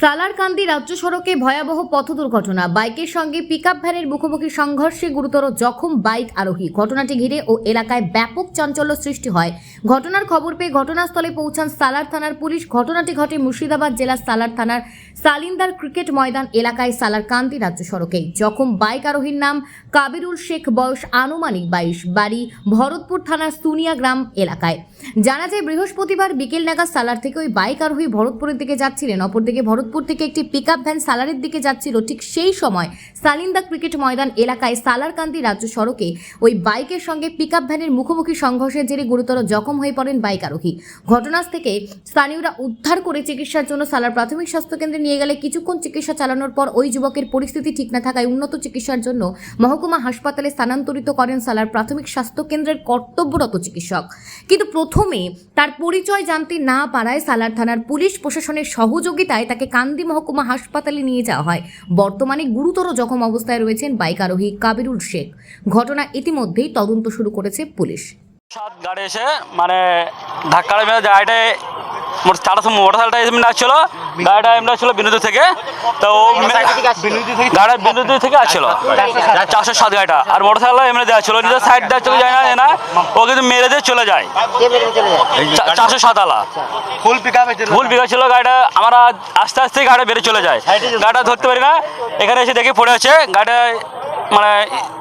সালারকান্দি রাজ্য সড়কে ভয়াবহ পথ দুর্ঘটনা। বাইকের সঙ্গে পিকআপ ভ্যানের মুখোমুখি সংঘর্ষে গুরুতর জখম বাইক আরোহী। ঘটনাটি ঘিরে ও এলাকায় ব্যাপক চাঞ্চল্য সৃষ্টি হয়। ঘটনার খবর পেয়ে ঘটনাস্থলে পৌঁছান সালার থানার পুলিশ। ঘটনাটি ঘটে মুর্শিদাবাদ জেলার সালার থানার সালিন্দার ক্রিকেট ময়দান এলাকায় সালারকান্দি রাজ্য সড়কে। জখম বাইক আরোহীর নাম কাবিরুল শেখ, বয়স আনুমানিক 22, বাড়ি ভরতপুর থানার সুনিয়া গ্রাম এলাকায়। জানা যায় বৃহস্পতিবার বিকেল নাগাদ সালার থেকে ওই বাইক আরোহী ভরতপুরের দিকে যাচ্ছিলেন। অপরদিকে ভরতপুর থেকে একটি পিকআপ ভ্যান সালারের দিকে যাচ্ছিল। ঠিক সেই সময় সালিন্দা ক্রিকেট ময়দান এলাকায় সালারকান্দি রাজ্য সড়কে ওই বাইকের সঙ্গে পিকআপ ভ্যানের মুখোমুখি সংঘর্ষের জেরে গুরুতর জখম হয়ে পড়েন বাইক আরোহী। ঘটনাস্থল থেকে স্থানীয়রা উদ্ধার করে চিকিৎসার জন্য সালার প্রাথমিক স্বাস্থ্য কেন্দ্রে নিয়ে গেলে কিছুক্ষণ চিকিৎসা চালানোর পর ওই যুবকের পরিস্থিতি ঠিক না থাকায় উন্নত চিকিৎসার জন্য মহকুমা হাসপাতালে স্থানান্তরিত করেন সালার প্রাথমিক স্বাস্থ্য কেন্দ্রের কর্তব্যরত চিকিৎসক। কিন্তু প্রথমে তার পরিচয় জানতে না পারায় সালার থানার পুলিশ প্রশাসনের সহযোগিতায় তাকে কান্দি মহকুমা হাসপাতালে নিয়ে যাওয়া হয়। বর্তমানে গুরুতর জখম অবস্থায় রয়েছেন বাইক আরোহী কাবিরুল শেখ। ঘটনা ইতিমধ্যেই তদন্ত শুরু করেছে পুলিশ। সাত গাড়ি এসে মানে ধাক্কা মেরে গাড়িটা মোটরসাইকেলটা এমনি আসছিল, গাড়িটা এমনি আসছিল বিনোদী থেকে। তো ও গাড়ি বিনোদী থেকে আসছিল 407 গাড়িটা, আর মোটরসাইকেলটা এমনি দেওয়া ছিল, নিজের সাইড দেওয়া চলে যায় না, ও কিন্তু মেরে দিয়ে চলে যায় 407 আলা ফুল পিকআপ ছিল গাড়িটা। আমরা আস্তে আস্তে গাড়ি বেরিয়ে চলে যায়, গাড়িটা ধরতে পারি না। এখানে এসে দেখি পড়ে আছে গাড়িটা, মানে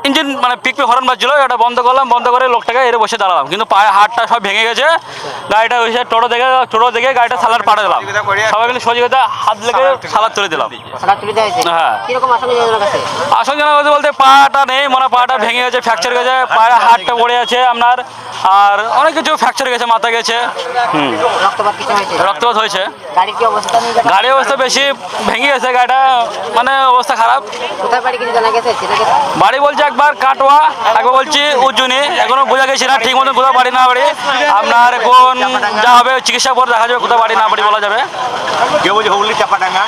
ইঞ্জিন মানে পিকপি হরন বাজছিল। এটা বন্ধ করলাম, বন্ধ করে লোকটাকে এর বসে দাঁড়ালাম, কিন্তু পায়ে হাতটা সব ভেঙে গেছে। গাড়িটা ওই টোটো দেখে গাড়িটা সালার পাঠে দিলাম, সবাই কিন্তু সহযোগিতা হাত লেগে সালার তুলে দিলাম। হ্যাঁ, আশঙ্কা বলতে পাটা নেই, মানে পাটা ভেঙে গেছে, ফ্র্যাকচার গেছে, পায়ে হাতটা পড়ে আছে আপনার, আর অনেক কিছু ফ্র্যাকচার গেছে, মাথা গেছে, রক্তপাত হয়েছে। গাড়ির অবস্থা বেশি ভেঙে গেছে, গাড়িটা মানে অবস্থা খারাপ। বাড়ি বলছে একবার কাটোয়া, একবার বলছি উজ্জুনি, এখনো বোঝা গেছে না ঠিক মতন কোথাও বাড়ি না বাড়ি। আপনার এখন যা হবে চিকিৎসা পর দেখা যাবে কোথাও বাড়ি না বাড়ি বলা যাবে। কেউ বলছে হুগলি চাপাডাঙ্গা।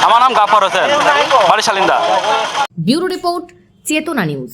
আমার নাম গাফর হোসেন, বাড়ি সালিন্দা। ব্যুরো রিপোর্ট, চেতনা নিউজ।